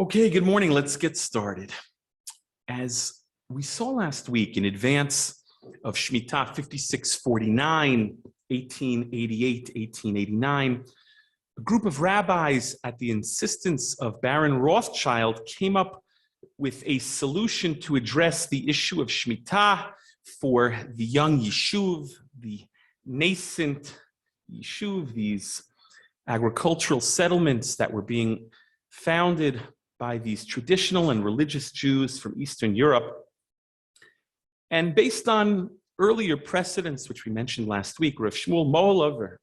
Okay, good morning. Let's get started. As we saw last week, in advance of Shemitah 5649, 1888, 1889, a group of rabbis, at the insistence of Baron Rothschild, came up with a solution to address the issue of Shemitah for the young Yishuv, the nascent Yishuv, these agricultural settlements that were being founded by these traditional and religious Jews from Eastern Europe. And based on earlier precedents, which we mentioned last week, Rav Shmuel Mohilever,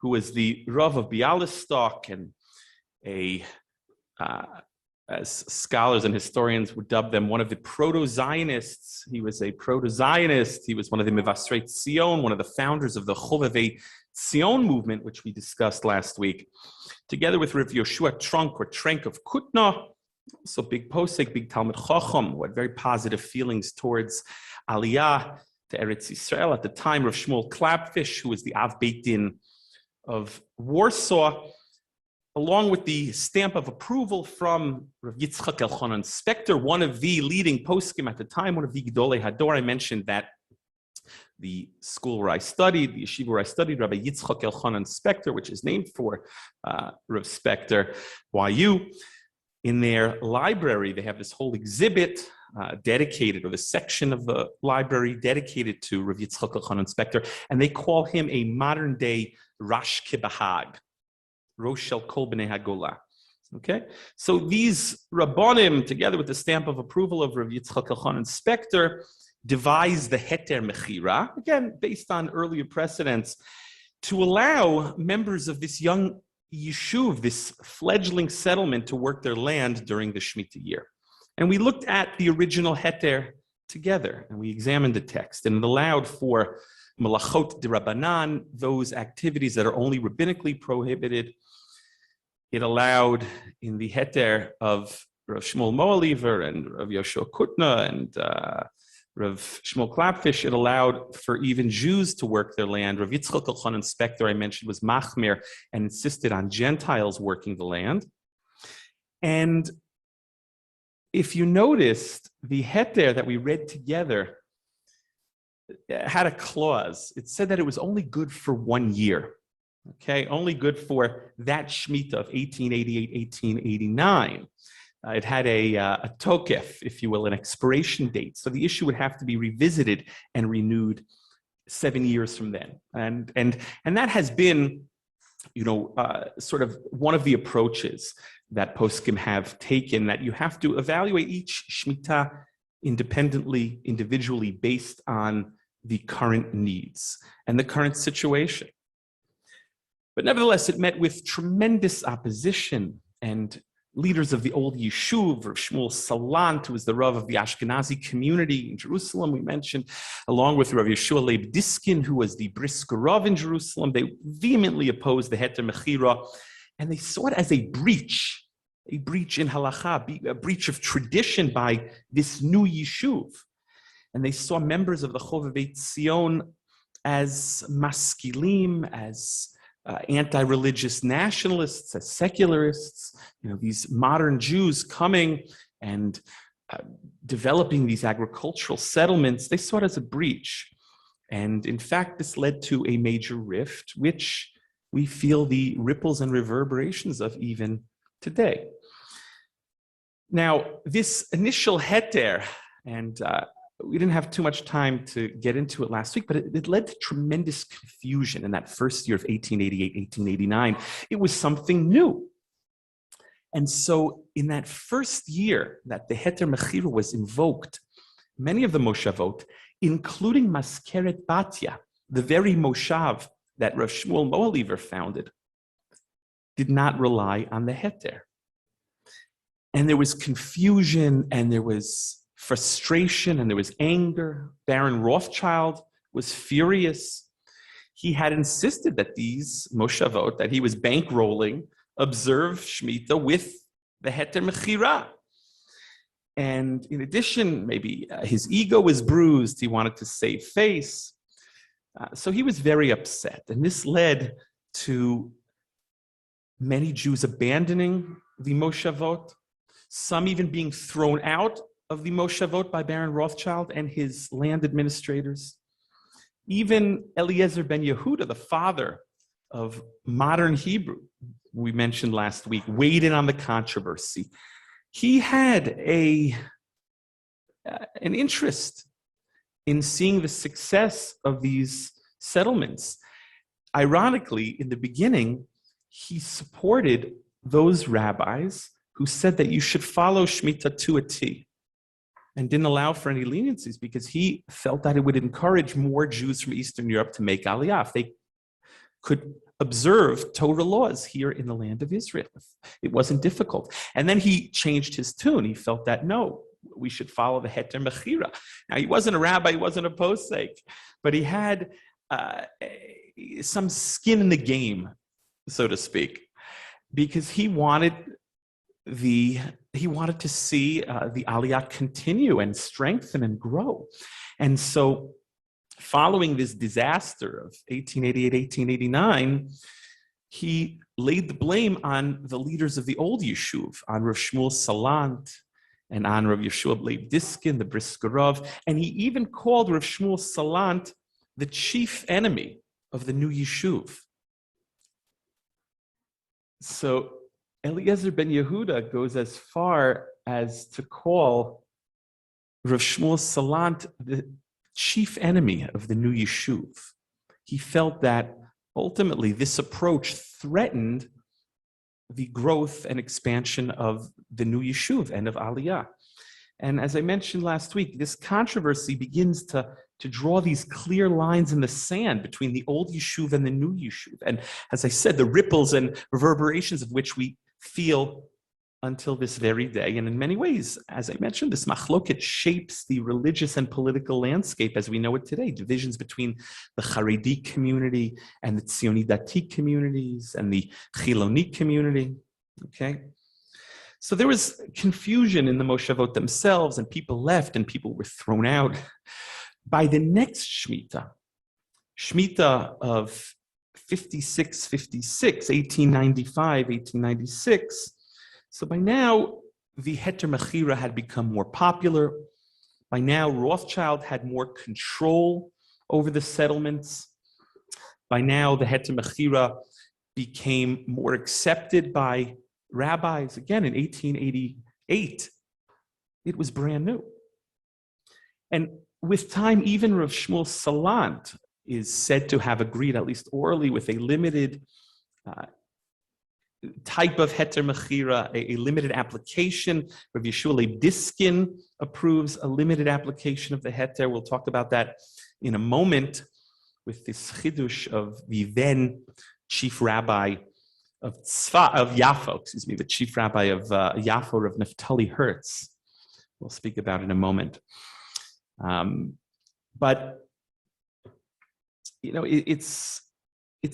who was the Rav of Bialystok and as scholars and historians would dub them, one of the proto-Zionists. He was a proto-Zionist. He was one of the Mevasrei Tzion, one of the founders of the Chovevei Tzion movement, which we discussed last week, together with Rav Yoshua Trenk of Kutna, also big posek, big Talmud Chacham, who had very positive feelings towards Aliyah to Eretz Yisrael. At the time, Rav Shmuel Klapfish, who was the Av Beit Din of Warsaw, along with the stamp of approval from Rav Yitzchak Elchanan Spector, one of the leading poskim at the time, one of the Gedolei Hador. I mentioned that the school where I studied, the yeshiva where I studied, Rabbi Yitzchak Elchanan Spector, which is named for Rav Spector, YU, in their library, they have this whole exhibit dedicated, or the section of the library dedicated to Rav Yitzchak Elchanan Spector, and they call him a modern-day Rosh Kibahag, Rosh Shel Kol Bnei Hagolah. Okay, so these Rabbonim, together with the stamp of approval of Rav Yitzchak Elchanan Spector, devised the Heter Mechira, again, based on earlier precedents, to allow members of this young Yishuv, this fledgling settlement, to work their land during the Shemitah year. And we looked at the original Heter together, and we examined the text, and it allowed for Malachot D'Rabbanan, those activities that are only rabbinically prohibited. It allowed, in the Heter of Rav Shmuel Mohilever and Rav Yoshua Kutna and Rav Shmuel Klapfish, it allowed for even Jews to work their land. Rav Yitzchak Elchanan Spector, I mentioned, was machmir and insisted on Gentiles working the land. And if you noticed, the Heter that we read together had a clause. It said that it was only good for 1 year. Okay, only good for that Shemitah of 1888, 1889. It had a tokef, if you will, an expiration date. So the issue would have to be revisited and renewed 7 years from then. And that has been, sort of one of the approaches that poskim have taken, that you have to evaluate each Shemitah independently, individually, based on the current needs and the current situation. But nevertheless, it met with tremendous opposition, and leaders of the old Yishuv, Rav Shmuel Salant, who was the Rav of the Ashkenazi community in Jerusalem, we mentioned, along with Rav Yeshua Leib Diskin, who was the Brisker Rav in Jerusalem. They vehemently opposed the Heter Mechira, and they saw it as a breach in halacha, a breach of tradition by this new Yishuv. And they saw members of the Chovevei Tzion as maskilim, as anti-religious nationalists, as secularists, these modern Jews coming and developing these agricultural settlements. They saw it as a breach. And in fact, this led to a major rift, which we feel the ripples and reverberations of even today. Now, this initial Heter, and we didn't have too much time to get into it last week, but it led to tremendous confusion in that first year of 1888, 1889. It was something new. And so in that first year that the Heter Mechira was invoked, many of the Moshavot, including Maskeret Batya, the very Moshav that Rav Shmuel Mohilever founded, did not rely on the Heter. And there was confusion, and there was frustration, and there was anger. Baron Rothschild was furious. He had insisted that these Moshavot, that he was bankrolling, observe Shemitah with the Heter Mechira. And in addition, maybe his ego was bruised. He wanted to save face. So he was very upset. And this led to many Jews abandoning the Moshavot, some even being thrown out of the Moshavot by Baron Rothschild and his land administrators. Even Eliezer ben Yehuda, the father of modern Hebrew, we mentioned last week, weighed in on the controversy. He had an interest in seeing the success of these settlements. Ironically, in the beginning, he supported those rabbis who said that you should follow Shemitah to a T and didn't allow for any leniencies because he felt that it would encourage more Jews from Eastern Europe to make Aliyah if they could observe Torah laws here in the land of Israel. It wasn't difficult. And then he changed his tune. He felt that, no, we should follow the Heter Mechira. Now, he wasn't a rabbi, he wasn't a posek, but he had some skin in the game, so to speak, because he wanted to see the Aliyah continue and strengthen and grow. And so following this disaster of 1888, 1889, he laid the blame on the leaders of the old Yishuv, on Rav Shmuel Salant and on Rav Yeshua Leib Diskin, the Briskerov, and he even called Rav Shmuel Salant the chief enemy of the new Yishuv. So Eliezer ben Yehuda goes as far as to call Rav Shmuel Salant the chief enemy of the new Yishuv. He felt that ultimately this approach threatened the growth and expansion of the new Yishuv and of Aliyah. And as I mentioned last week, this controversy begins to draw these clear lines in the sand between the old Yishuv and the new Yishuv. And as I said, the ripples and reverberations of which we feel until this very day. And in many ways, as I mentioned, this machloket shapes the religious and political landscape as we know it today. Divisions between the Haredi community and the Tzioni Dati communities and the Chiloni community. Okay? So there was confusion in the Moshavot themselves, and people left and people were thrown out. By the next Shemitah of 56, 1895, 1896, so by now, the Heter Mechira had become more popular. By now, Rothschild had more control over the settlements. By now, the Heter Mechira became more accepted by rabbis. Again, in 1888, it was brand new. And with time, even Rav Shmuel Salant is said to have agreed, at least orally, with a limited type of Heter Mechira, a limited application. Rav Yeshua Leib Diskin approves a limited application of the Heter. We'll talk about that in a moment with this chidush of the then chief rabbi of Yafo, the chief rabbi of Yafo, Rav Naftali Hertz. We'll speak about it in a moment. But you know, it's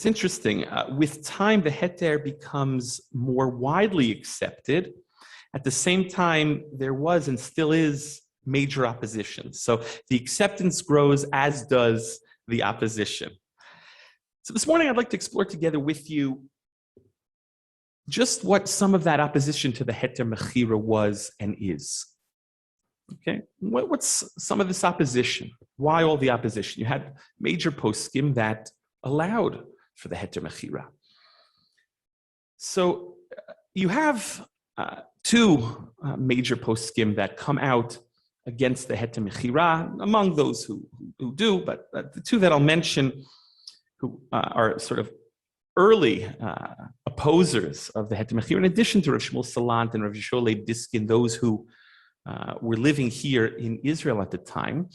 interesting. With time, the Heter becomes more widely accepted. At the same time, there was and still is major opposition. So the acceptance grows, as does the opposition. So this morning, I'd like to explore together with you just what some of that opposition to the Heter Mechira was and is. Okay, what's some of this opposition? Why all the opposition? You had major poskim that allowed for the Heter Mechira. So you have two major poskim that come out against the Heter Mechira, among those who do, but the two that I'll mention who are sort of early opposers of the Heter Mechira, in addition to Rav Shmuel Salant and Rav Yeshua Leib Diskin, those who were living here in Israel at the time,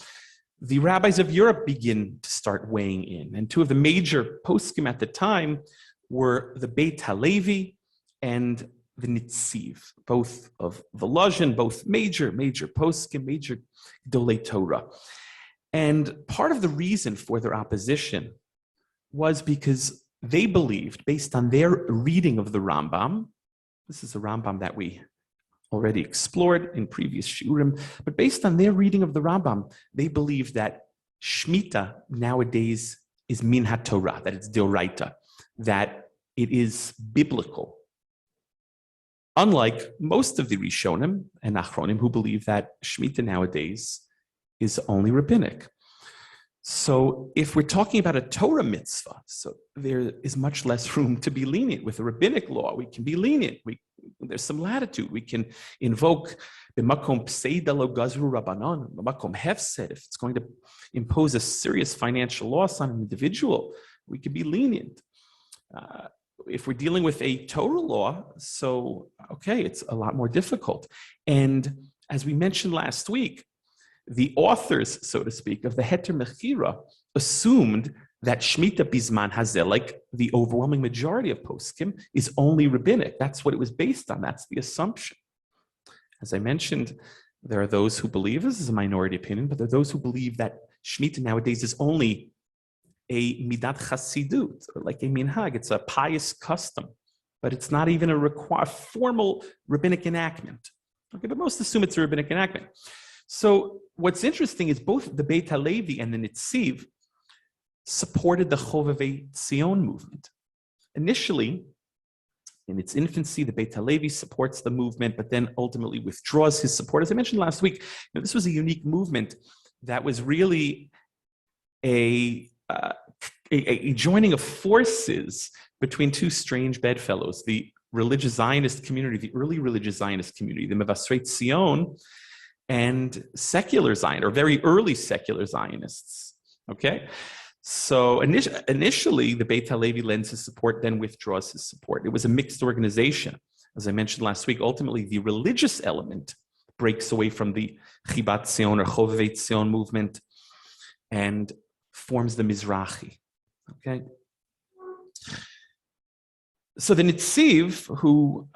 the rabbis of Europe begin to start weighing in. And two of the major poskim at the time were the Beit HaLevi and the Nitziv, both of Volozhin, both major poskim, major Gedolei Torah. And part of the reason for their opposition was because they believed, based on their reading of the Rambam, this is a Rambam that we already explored in previous shiurim, but based on their reading of the Rambam, they believe that Shemitah nowadays is min haTorah, that it's deoraita, that it is biblical. unlike most of the Rishonim and Achronim who believe that Shemitah nowadays is only rabbinic. So if we're talking about a Torah mitzvah, so there is much less room to be lenient. With a rabbinic law, we can be lenient. There's some latitude. We can invoke b'makom pseida lo gazru rabbanon, b'makom hefsed. If it's going to impose a serious financial loss on an individual, we can be lenient. If we're dealing with a Torah law, so, okay, it's a lot more difficult. And as we mentioned last week, the authors, so to speak, of the Heter Mechira assumed that Shemitah Bizman Hazeh, like the overwhelming majority of poskim, is only rabbinic. That's what it was based on. That's the assumption. As I mentioned, there are those who believe, this is a minority opinion, but there are those who believe that Shemitah nowadays is only a midat chasidut, or like a minhag. It's a pious custom, but it's not even a formal rabbinic enactment. Okay, but most assume it's a rabbinic enactment. So what's interesting is both the Beit HaLevi and the Nitziv supported the Chovevei Tzion movement. Initially, in its infancy, the Beit HaLevi supports the movement, but then ultimately withdraws his support. As I mentioned last week, this was a unique movement that was really a joining of forces between two strange bedfellows, the religious Zionist community, the early religious Zionist community, the Mevasrei Tzion, and secular Zion, or very early secular Zionists, okay? So initially, the Beit HaLevi lends his support, then withdraws his support. It was a mixed organization. As I mentioned last week, ultimately, the religious element breaks away from the Chibat Tzion or Chovevei Tzion movement and forms the Mizrahi, okay? So the Nitziv, who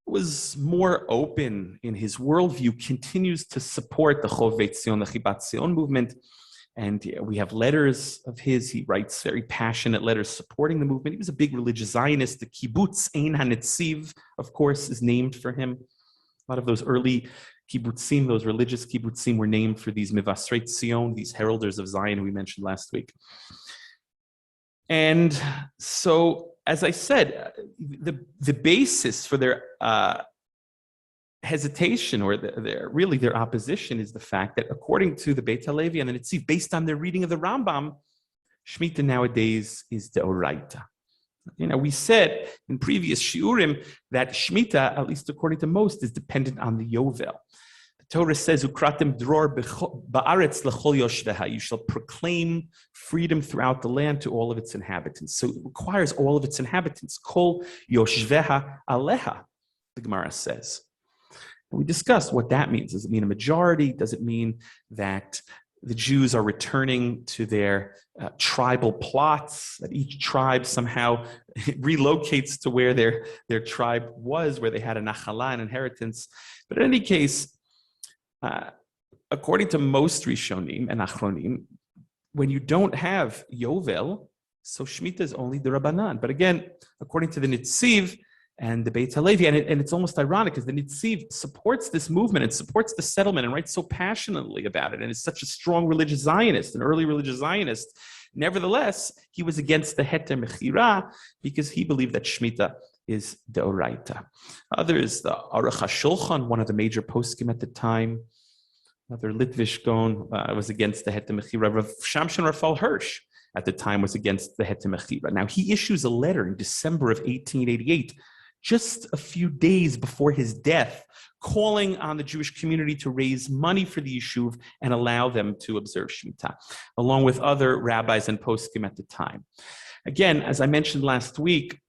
was more open in his worldview, continues to support the Chovevei Tzion, the Chibat Tzion movement. And we have letters of his. He writes very passionate letters supporting the movement. He was a big religious Zionist. The kibbutz Ein HaNetziv, of course, is named for him. A lot of those early kibbutzim, those religious kibbutzim, were named for these Mevasrei Tzion, these heralders of Zion we mentioned last week. And so, as I said, the basis for their hesitation, or their opposition, is the fact that according to the Beit HaLevi and the Nitziv, based on their reading of the Rambam, Shemitah nowadays is the Oraita. We said in previous shiurim that Shemitah, at least according to most, is dependent on the Yovel. The Torah says, "Ukratem dror ba'aretz lechol yoshveha." You shall proclaim freedom throughout the land to all of its inhabitants. So it requires all of its inhabitants. Kol yoshveha aleha, the Gemara says. And we discussed what that means. Does it mean a majority? Does it mean that the Jews are returning to their tribal plots, that each tribe somehow relocates to where their tribe was, where they had a nachala, an inheritance? But in any case, according to most Rishonim and Achronim, when you don't have Yovel, so Shemitah is only the Rabbanan. But again, according to the Nitziv and the Beit HaLevi, and it's almost ironic because the Nitziv supports this movement and supports the settlement and writes so passionately about it, and is such a strong religious Zionist, an early religious Zionist. Nevertheless, he was against the Heter Mechira because he believed that Shemitah is the Oraita. Others, the Aruch HaShulchan, one of the major poskim at the time, another Litvish Gaon, was against the Heter Mechira. Rav Shamshon Raphael Hirsch at the time was against the Heter Mechira. Now, he issues a letter in December of 1888, just a few days before his death, calling on the Jewish community to raise money for the Yishuv and allow them to observe Shemitah, along with other rabbis and poskim at the time. Again, as I mentioned last week,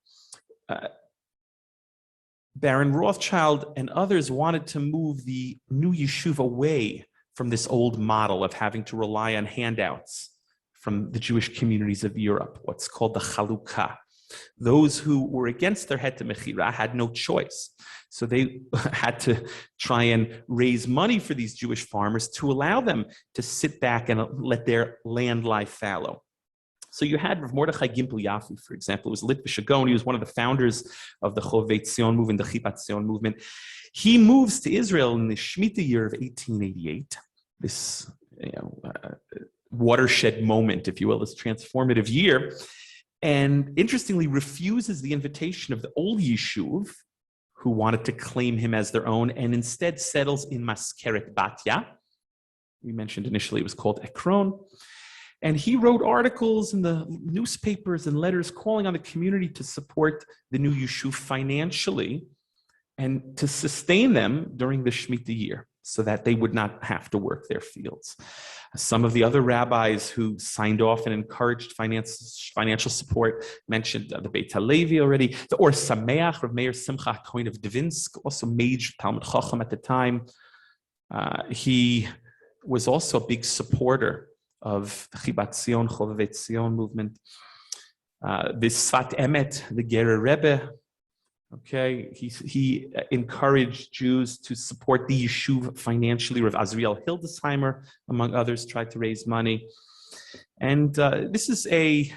Baron Rothschild and others wanted to move the new Yishuv away from this old model of having to rely on handouts from the Jewish communities of Europe, what's called the Chalukah. Those who were against their Heter Mechira had no choice. So they had to try and raise money for these Jewish farmers to allow them to sit back and let their land lie fallow. So you had Rav Mordechai Gimpel Yafi, for example, who was Litvish Gaon. He was one of the founders of the Chovevei Tzion movement, the Chibat Tzion movement. He moves to Israel in the Shemitah year of 1888, this watershed moment, if you will, this transformative year, and interestingly refuses the invitation of the old Yishuv, who wanted to claim him as their own, and instead settles in Maskeret Batya. We mentioned initially it was called Ekron. And he wrote articles in the newspapers and letters calling on the community to support the new Yishuv financially and to sustain them during the Shemitah year so that they would not have to work their fields. Some of the other rabbis who signed off and encouraged financial support mentioned the Beit HaLevi already. The Or Sameach, Rav Meir Simcha Cohen of Dvinsk, also major Talmud Chacham at the time. He was also a big supporter of the Chibat Zion, Chovevei Tzion movement. The Sfat Emet, the Gerer Rebbe, okay, he encouraged Jews to support the Yishuv financially. Rav Azriel Hildesheimer, among others, tried to raise money. And this is a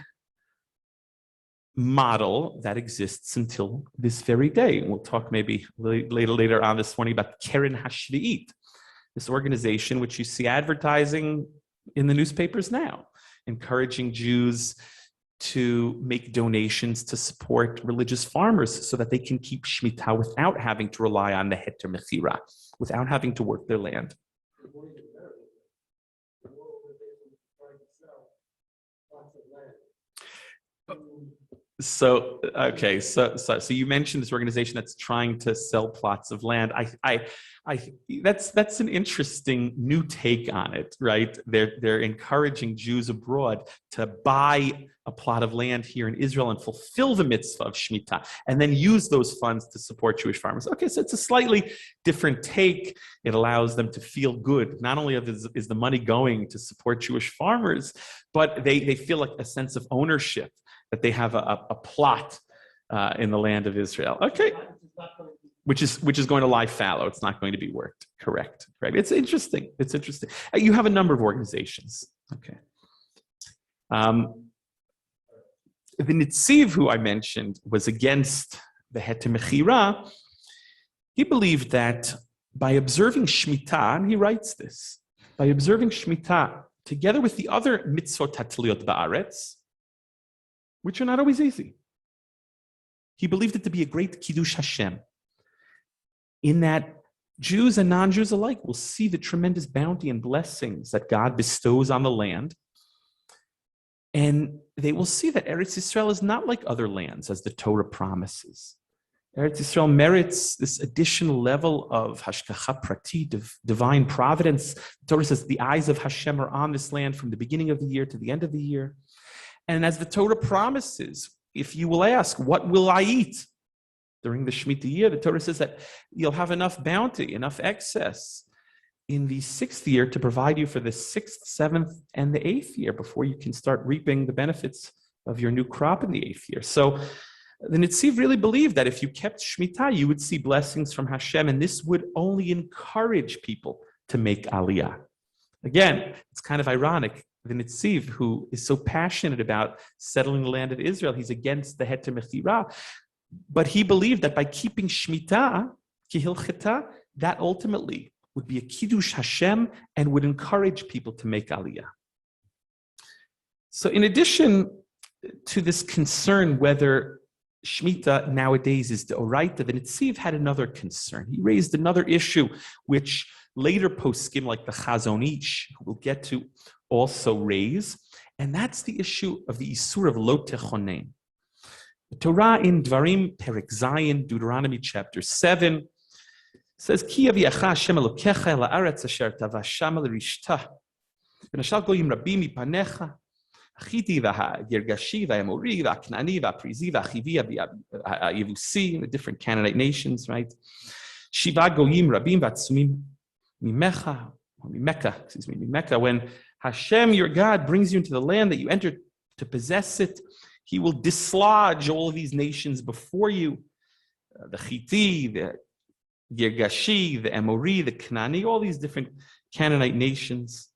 model that exists until this very day. And we'll talk maybe later on this morning about Keren HaShvi'it, this organization which you see advertising in the newspapers now, encouraging Jews to make donations to support religious farmers so that they can keep Shemitah without having to rely on the Heter Mechira, without having to work their land. So you mentioned this organization that's trying to sell plots of land. That's an interesting new take on it, right? They're encouraging Jews abroad to buy a plot of land here in Israel and fulfill the mitzvah of Shemitah, and then use those funds to support Jewish farmers. Okay, so it's a slightly different take. It allows them to feel good. Not only is the money going to support Jewish farmers, but they feel like a sense of ownership, that they have a plot in the land of Israel. Okay, which is going to lie fallow. It's not going to be worked. Correct. Right. It's interesting. It's interesting. You have a number of organizations. Okay. The Nitziv, who I mentioned, was against the Heter Mechira. He believed that by observing Shemitah, and he writes this, by observing Shemitah together with the other mitzvot hatliyot ba'aretz, which are not always easy. He believed it to be a great Kiddush Hashem, in that Jews and non-Jews alike will see the tremendous bounty and blessings that God bestows on the land, and they will see that Eretz Yisrael is not like other lands, as the Torah promises. Eretz Yisrael merits this additional level of hashgacha pratit, of divine providence. The Torah says the eyes of Hashem are on this land from the beginning of the year to the end of the year. And as the Torah promises, if you will ask, what will I eat during the Shemitah year? The Torah says that you'll have enough bounty, enough excess in the 6th year to provide you for the 6th, 7th, and the 8th year before you can start reaping the benefits of your new crop in the 8th year. So the Nitziv really believed that if you kept Shemitah, you would see blessings from Hashem, and this would only encourage people to make Aliyah. Again, it's kind of ironic. The Nitziv, who is so passionate about settling the land of Israel, he's against the Heter Mechira, but he believed that by keeping Shemitah, Kihilcheta, that ultimately would be a Kiddush Hashem and would encourage people to make Aliyah. So in addition to this concern whether Shemitah nowadays is the Oraita, the Nitziv had another concern. He raised another issue, which later poskim like the Chazon Ish, who we'll get to, also raise, and that's the issue of the Isur of Lo Techonem. The Torah in Dvarim, Perek Zayin, Deuteronomy chapter 7, says, Ki yaviacha Hashem Elokecha el haaretz asher tavasham l'rishtah, v'nashal goyim rabim mipanecha, Hachiti v'ha'yergashi v'ha'amori v'ha'knani v'ha'prizi v'ha'chivi v'ha'yevusi, the different Canaanite nations, right? Shiva goyim rabim v'atzumim mimeka, when Hashem, your God, brings you into the land that you enter to possess it, He will dislodge all of these nations before you, the Chiti, the Yergashi, the Amori, the Knani, all these different Canaanite nations.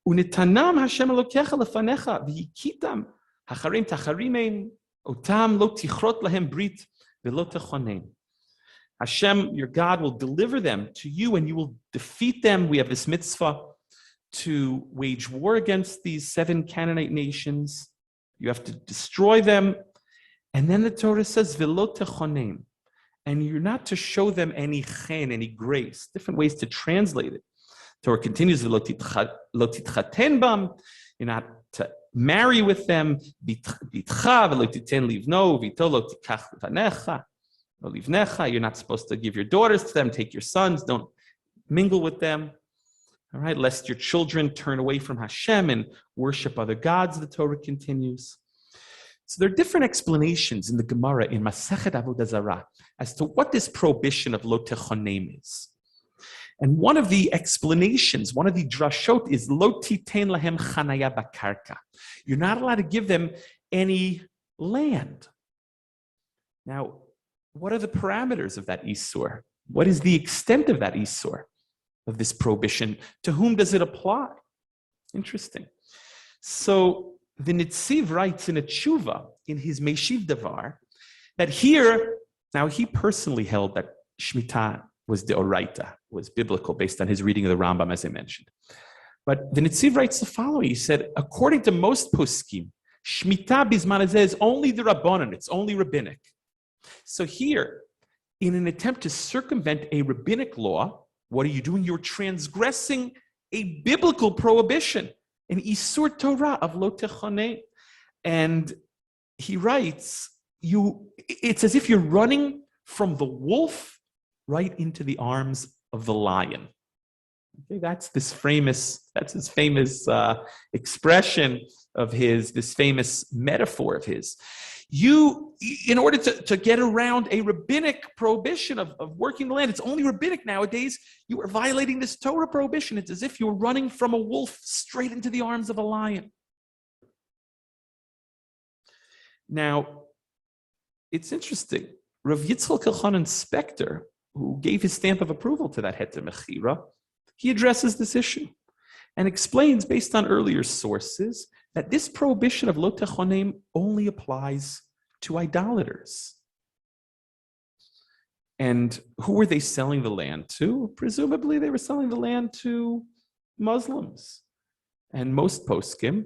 Unitanam Hashem Elokecha lefanecha v'yikitam hacharim tacharimein otam lo tichrot lahem brit v'lo techonem. Hashem, your God, will deliver them to you and you will defeat them. We have this mitzvah to wage war against these 7 Canaanite nations. You have to destroy them. And then the Torah says, V'lo techonem, and you're not to show them any chen, any grace. Different ways to translate it. Torah continues, lo titchaten bam, you're not to marry with them, bitcha v'lo titen livno, v'ito lo tikach v'necha, lo livnecha, you're not supposed to give your daughters to them, take your sons, don't mingle with them. All right, lest your children turn away from Hashem and worship other gods, the Torah continues. So there are different explanations in the Gemara in Masechet Avodah Zarah as to what this prohibition of lo techonem is. And one of the explanations, one of the drashot is lo titen lahem chanaya bakarka. You're not allowed to give them any land. Now, what are the parameters of that isur? What is the extent of that isur, of this prohibition? To whom does it apply? Interesting. So the Nitziv writes in a tshuva, in his Meshiv Davar, that here, now he personally held that Shemitah was deoraita, was biblical, based on his reading of the Rambam, as I mentioned. But the Nitziv writes the following. He said, according to most poskim, Shemitah bizman hazeh is only the Rabbanan, it's only rabbinic. So here, in an attempt to circumvent a rabbinic law, what are you doing? You're transgressing a biblical prohibition, an Isur Torah of lo techoneh. And he writes, it's as if you're running from the wolf right into the arms of the lion. Okay, that's his famous expression of his, this famous metaphor of his. You, in order to get around a rabbinic prohibition of working the land, it's only rabbinic nowadays, you are violating this Torah prohibition. It's as if you're running from a wolf straight into the arms of a lion. Now, it's interesting. Rav Yitzchak Elchanan Spector, who gave his stamp of approval to that Heter Mechira, he addresses this issue and explains, based on earlier sources, that this prohibition of lo techonem only applies to idolaters. And who were they selling the land to? Presumably they were selling the land to Muslims. And most poskim,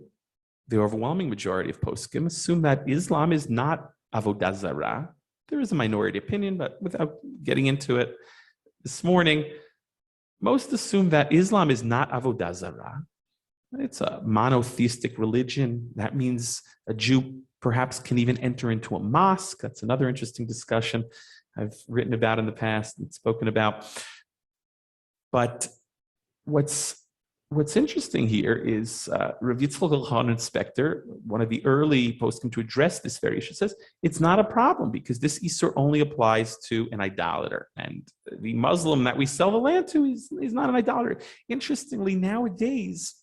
the overwhelming majority of poskim, assume that Islam is not avodah zarah. There is a minority opinion, but without getting into it this morning, most assume that Islam is not avodah zarah. It's a monotheistic religion. That means a Jew perhaps can even enter into a mosque. That's another interesting discussion I've written about in the past and spoken about. But what's interesting here is Rav Yitzchak Elchanan Spector, one of the early poskim to address this very issue, says it's not a problem because this Isur only applies to an idolater. And the Muslim that we sell the land to is not an idolater. Interestingly, nowadays,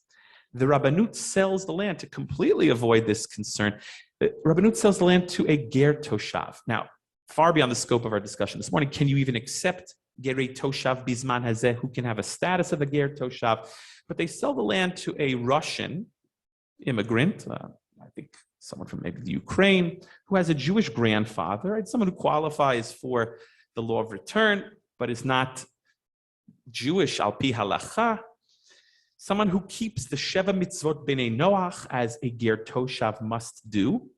the Rabbanut sells the land to completely avoid this concern. The Rabbanut sells the land to a ger toshav. Now, far beyond the scope of our discussion this morning, can you even accept gerei toshav bizman hazeh, who can have a status of a ger toshav? But they sell the land to a Russian immigrant, I think someone from maybe the Ukraine, who has a Jewish grandfather, right? Someone who qualifies for the law of return, but is not Jewish al pi halacha. Someone who keeps the Sheva Mitzvot B'nei Noach as a ger toshav must do.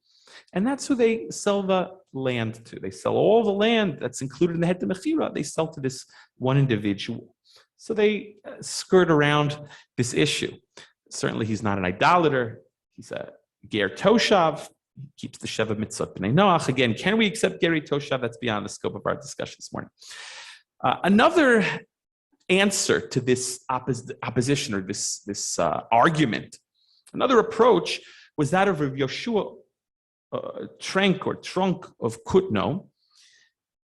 And that's who they sell the land to. They sell all the land that's included in the Heter Mechira. They sell to this one individual. So they skirt around this issue. Certainly he's not an idolater. He's a ger toshav. He keeps the Sheva Mitzvot B'nei Noach. Again, can we accept gerei toshav? That's beyond the scope of our discussion this morning. Another answer to this opposition or this argument, another approach was that of Rav Yoshua Trunk of Kutno,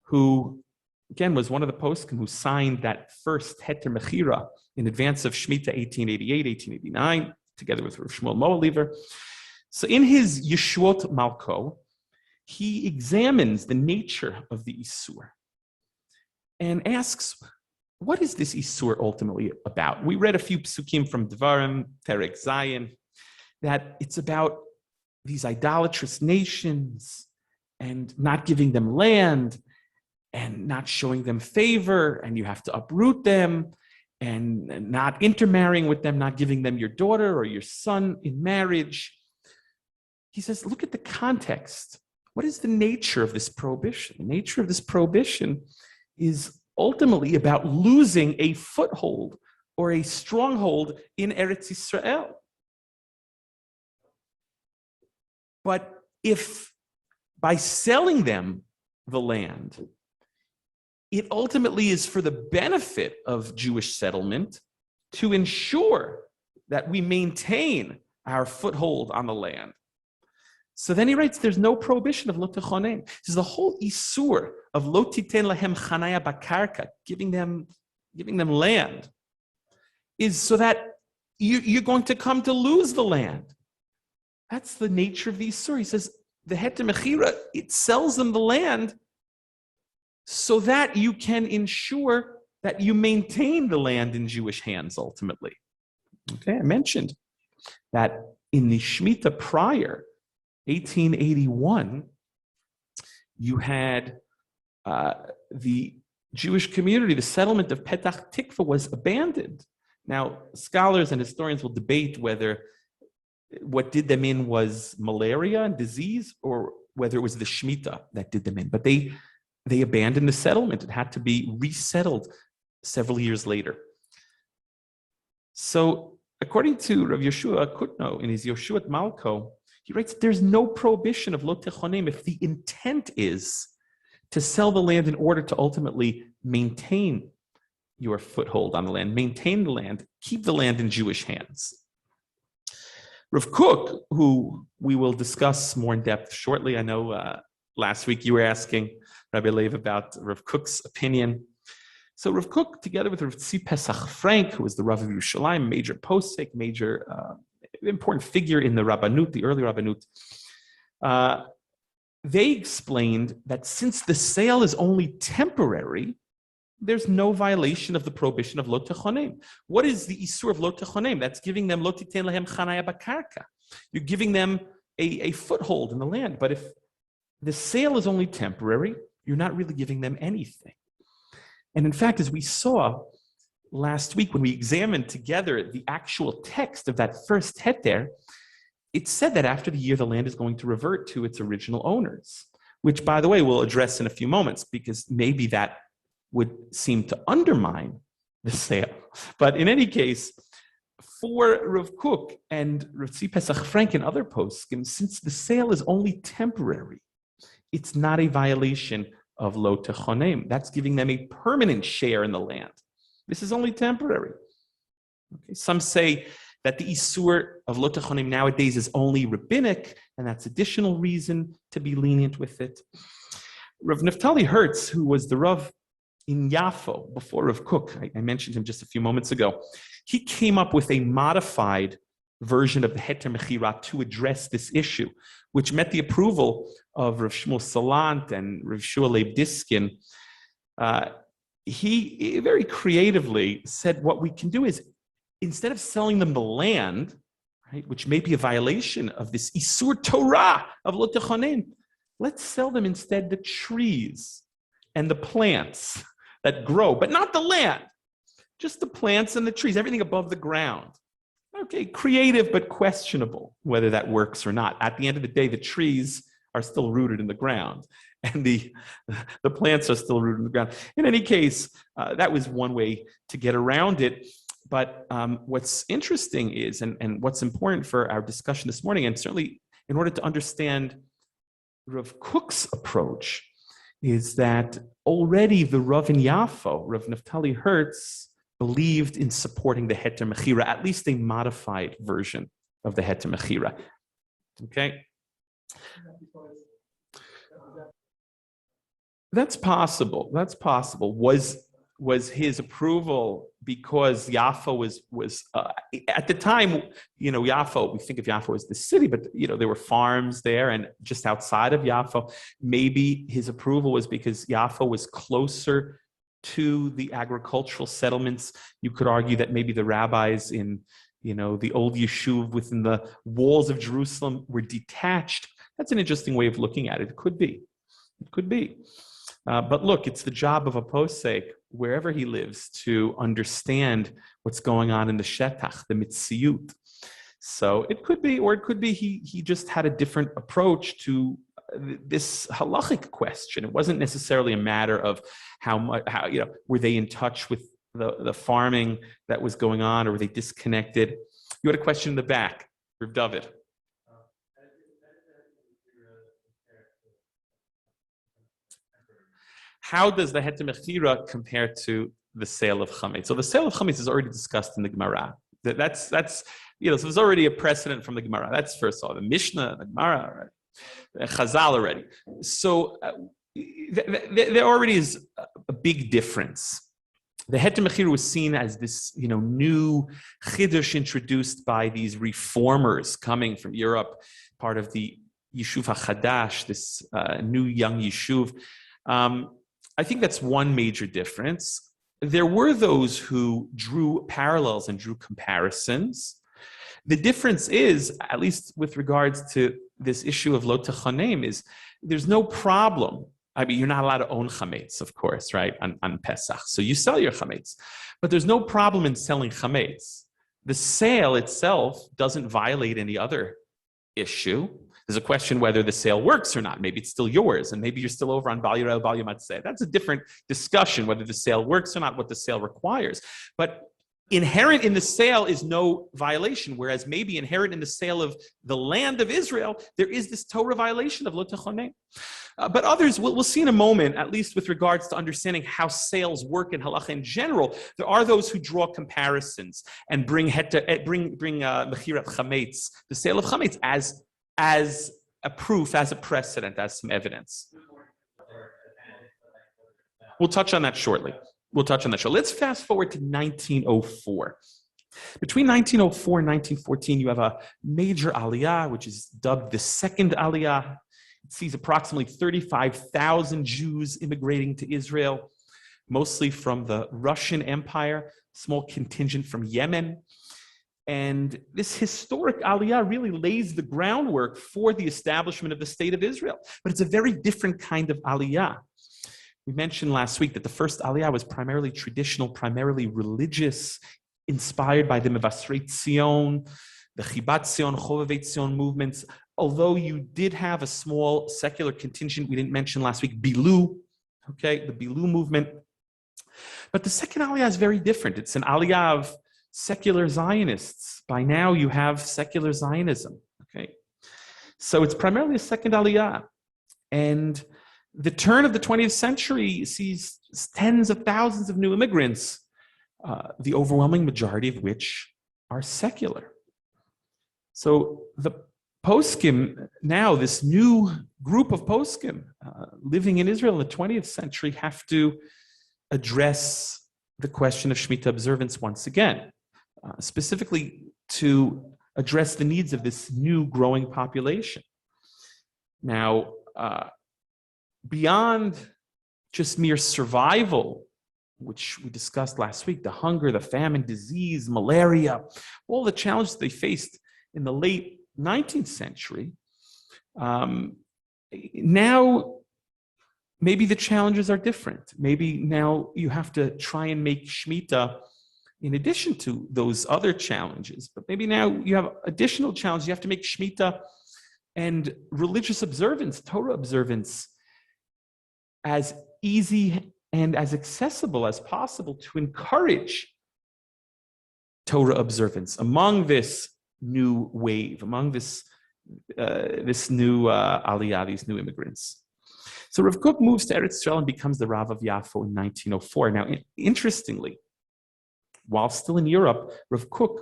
who again was one of the poskim who signed that first Heter Mechira in advance of Shemitah 1888, 1889, together with Rav Shmuel Moaliver. So in his Yeshuot Malko, he examines the nature of the Isur and asks, what is this Isur ultimately about? We read a few psukim from Devarim, Perek Zayin, that it's about these idolatrous nations and not giving them land and not showing them favor, and you have to uproot them and not intermarrying with them, not giving them your daughter or your son in marriage. He says, look at the context What is the nature of this prohibition? The nature of this prohibition is ultimately about losing a foothold or a stronghold in Eretz Yisrael. But if by selling them the land, it ultimately is for the benefit of Jewish settlement to ensure that we maintain our foothold on the land. So then he writes, there's no prohibition of lo techonem. This is the whole isur of lo titen lahem chanaya bakarka, giving them land, is so that you're going to come to lose the land. That's the nature of the isur. He says, the Heter Mechira, it sells them the land so that you can ensure that you maintain the land in Jewish hands ultimately. Okay, I mentioned that in the Shemitah prior, 1881, you had the Jewish community, the settlement of Petach Tikva was abandoned. Now, scholars and historians will debate whether what did them in was malaria and disease or whether it was the Shemitah that did them in. But they abandoned the settlement. It had to be resettled several years later. So, according to Rav Yeshua Kutno in his Yoshuat Malko, he writes, there's no prohibition of lo techonem if the intent is to sell the land in order to ultimately maintain your foothold on the land, maintain the land, keep the land in Jewish hands. Rav Kook, who we will discuss more in depth shortly, I know last week you were asking Rabbi Lev about Rav Kook's opinion. So Rav Kook, together with Rav Tzvi Pesach Frank, who was the Rav of Yerushalayim, major posek, major important figure in the Rabbanut, the early Rabbanut, they explained that since the sale is only temporary, there's no violation of the prohibition of lo techonem. What is the isur of lo techonem? That's giving them lo titen lahem chanaya bakarka. You're giving them a foothold in the land. But if the sale is only temporary, you're not really giving them anything. And in fact, as we saw last week when we examined together the actual text of that first Heter, it said that after the year, the land is going to revert to its original owners, which, by the way, we'll address in a few moments, because maybe that would seem to undermine the sale. But in any case, for Rav Kook and Rav Tzvi Pesach Frank and other poskim, since the sale is only temporary, it's not a violation of lo techonem. That's giving them a permanent share in the land. This is only temporary. Okay. Some say that the isur of lo techonem nowadays is only rabbinic, and that's additional reason to be lenient with it. Rav Naftali Hertz, who was the Rav in Yafo before Rav Kook, I mentioned him just a few moments ago, he came up with a modified version of the Heter Mechira to address this issue, which met the approval of Rav Shmuel Salant and Rav Shua Leib Diskin. He very creatively said what we can do is, instead of selling them the land, right, which may be a violation of this Isur Torah of lo techonem, let's sell them instead the trees and the plants that grow, but not the land, just the plants and the trees, everything above the ground. Okay, creative but questionable whether that works or not. At the end of the day, the trees are still rooted in the ground, and the plants are still rooted in the ground. In any case, that was one way to get around it. But what's interesting is, and what's important for our discussion this morning, and certainly in order to understand Rav Kook's approach, is that already the Rav in Yafo, Rav Naftali Hertz, believed in supporting the Heter Mechira, at least a modified version of the Heter Mechira. Okay? That's possible. That's possible. Was his approval because Yafo was at the time, Yafo, we think of Yafo as the city, but there were farms there, and just outside of Yafo, maybe his approval was because Yafo was closer to the agricultural settlements. You could argue that maybe the rabbis in the old yeshuv within the walls of Jerusalem were detached. That's an interesting way of looking at it. It could be. But look, it's the job of a posek, wherever he lives, to understand what's going on in the shetach, the mitziyut. So it could be, or it could be he just had a different approach to this halachic question. It wasn't necessarily a matter of how much, were they in touch with the farming that was going on, or were they disconnected? You had a question in the back, Rav David. How does the Heter Mechira compare to the sale of chametz? So the sale of chametz is already discussed in the Gemara. That's so there's already a precedent from the Gemara. That's first of all the Mishnah, the Gemara, right? Chazal already. So there already is a big difference. The Heter Mechira was seen as this, new chiddush introduced by these reformers coming from Europe, part of the Yishuv HaChadash, this new young Yishuv. I think that's one major difference. There were those who drew parallels and drew comparisons. The difference is, at least with regards to this issue of lo techanem, is there's no problem. I mean, you're not allowed to own chametz, of course, right, on Pesach. So you sell your chametz. But there's no problem in selling chametz. The sale itself doesn't violate any other issue. There's a question whether the sale works or not. Maybe it's still yours, and maybe you're still over on Bal Yireh, Bal Yamatzeh. That's a different discussion, whether the sale works or not, what the sale requires. But inherent in the sale is no violation, whereas maybe inherent in the sale of the land of Israel, there is this Torah violation of lo techanem. But others, we'll see in a moment, at least with regards to understanding how sales work in halacha in general, there are those who draw comparisons and bring Mechira chametz, the sale of chametz, as a proof, as a precedent, as some evidence. We'll touch on that shortly. Let's fast forward to 1904. Between 1904 and 1914, you have a major aliyah, which is dubbed the second aliyah. It sees approximately 35,000 Jews immigrating to Israel, mostly from the Russian Empire, small contingent from Yemen. And this historic aliyah really lays the groundwork for the establishment of the state of Israel. But it's a very different kind of aliyah. We mentioned last week that the first aliyah was primarily traditional, primarily religious, inspired by the Mevasrei Tzion, the Chibat Tzion, Chovevei Tzion movements. Although you did have a small secular contingent, we didn't mention last week, Bilu, the Bilu movement. But the second aliyah is very different. It's an aliyah of secular Zionists. By now you have secular Zionism. So it's primarily a second aliyah. And the turn of the 20th century sees tens of thousands of new immigrants, the overwhelming majority of which are secular. So the poskim, now this new group of poskim living in Israel in the 20th century, have to address the question of Shemitah observance once again, specifically to address the needs of this new growing population. Now, beyond just mere survival, which we discussed last week, the hunger, the famine, disease, malaria, all the challenges they faced in the late 19th century, now maybe the challenges are different. Maybe now you have to try and make Shemitah in addition to those other challenges, but maybe now you have additional challenges. You have to make Shemitah and religious observance, Torah observance, as easy and as accessible as possible to encourage Torah observance among this new wave, among this new aliyah, these new immigrants. So Rav Kook moves to Eretz Yisrael and becomes the Rav of Yafo in 1904. Now, interestingly, while still in Europe, Rav Kook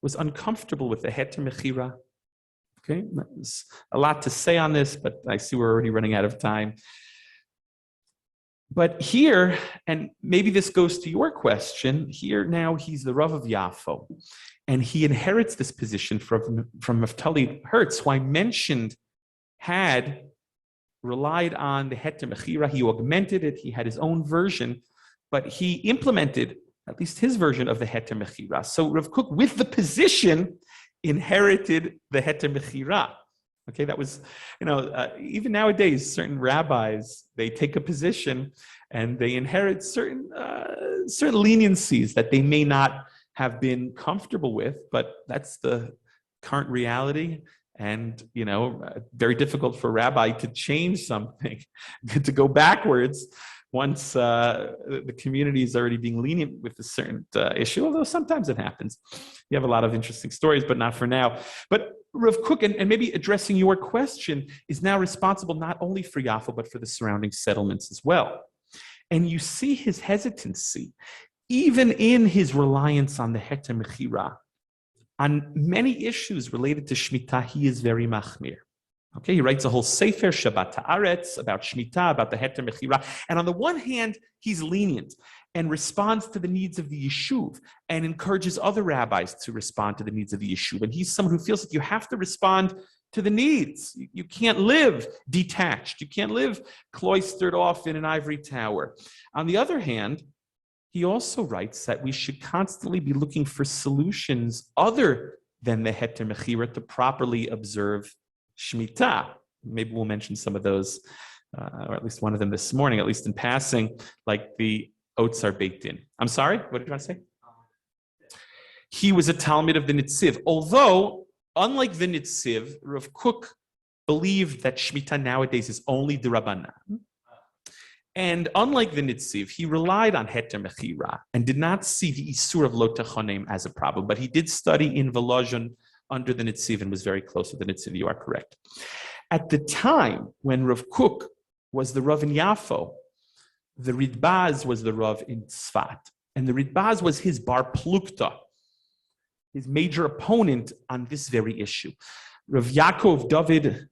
was uncomfortable with the Heter Mechira. There's a lot to say on this, but I see we're already running out of time. But here, and maybe this goes to your question, here now he's the Rav of Yafo, and he inherits this position from Naftali Hertz, who I mentioned had relied on the Heter Mechira. He augmented it, he had his own version, but he implemented at least his version of the Heter Mechira. So Rav Kook, with the position, inherited the Heter Mechira. That was, even nowadays, certain rabbis, they take a position and they inherit certain leniencies that they may not have been comfortable with, but that's the current reality. And, very difficult for a rabbi to change something, to go backwards once the community is already being lenient with a certain issue, although sometimes it happens. You have a lot of interesting stories, but not for now. But Rav Kook, and maybe addressing your question, is now responsible not only for Yaffo, but for the surrounding settlements as well. And you see his hesitancy, even in his reliance on the Heter Mechira. On many issues related to Shemitah, he is very machmir. Okay, he writes a whole Sefer, Shabbat Haaretz, about Shemitah, about the Heter Mechira. And on the one hand, he's lenient and responds to the needs of the Yishuv and encourages other rabbis to respond to the needs of the Yishuv. And he's someone who feels that you have to respond to the needs. You can't live detached. You can't live cloistered off in an ivory tower. On the other hand, he also writes that we should constantly be looking for solutions other than the Heter Mechira to properly observe Shemitah. Maybe we'll mention some of those, or at least one of them this morning, at least in passing, like the oats are baked in. I'm sorry, what did you want to say? He was a Talmid of the Nitziv, although, unlike the Nitziv, Rav Kook believed that Shemitah nowadays is only d'Rabbanan. And unlike the Nitziv, he relied on Heter Mechira and did not see the Isur of Lo Techonim as a problem, but he did study in Volozhin under the Nitziv and was very close with the Nitziv. You are correct. At the time when Rav Kook was the Rav in Yaffo, the Ridbaz was the Rav in Tzfat. And the Ridbaz was his Bar Plukta, his major opponent on this very issue. Rav Yaakov David